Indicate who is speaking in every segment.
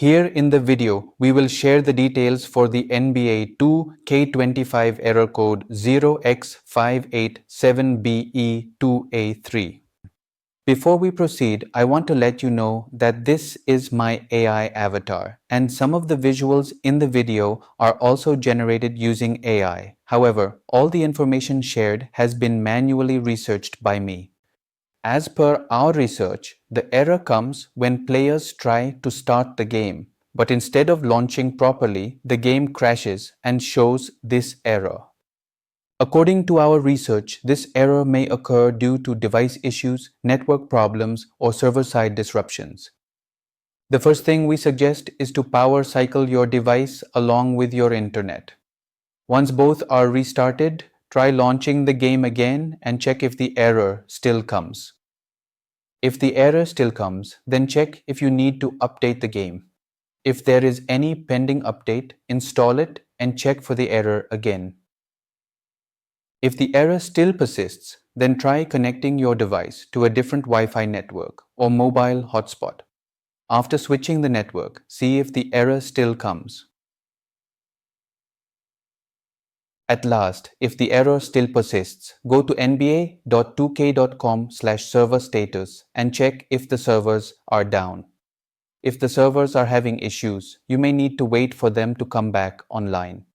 Speaker 1: Here in the video, we will share the details for the NBA 2K25 error code 0x587be2a3. Before we proceed, I want to let you know that this is my AI avatar, and some of the visuals in the video are also generated using AI. However, all the information shared has been manually researched by me. As per our research, the error comes when players try to start the game, but instead of launching properly, the game crashes and shows this error. According to our research, this error may occur due to device issues, network problems, or server-side disruptions. The first thing we suggest is to power cycle your device along with your internet. Once both are restarted, try launching the game again and check if the error still comes. If the error still comes, then check if you need to update the game. If there is any pending update, install it and check for the error again. If the error still persists, then try connecting your device to a different Wi-Fi network or mobile hotspot. After switching the network, see if the error still comes. At last, if the error still persists, go to nba.2k.com/server status and check if the servers are down. If the servers are having issues, you may need to wait for them to come back online.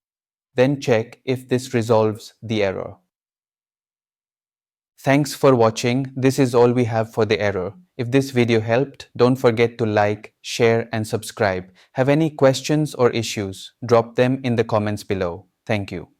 Speaker 1: Then check if this resolves the error. Thanks for watching. This is all we have for the error. If this video helped, don't forget to like, share and subscribe. Have any questions or issues? Drop them in the comments below. Thank you.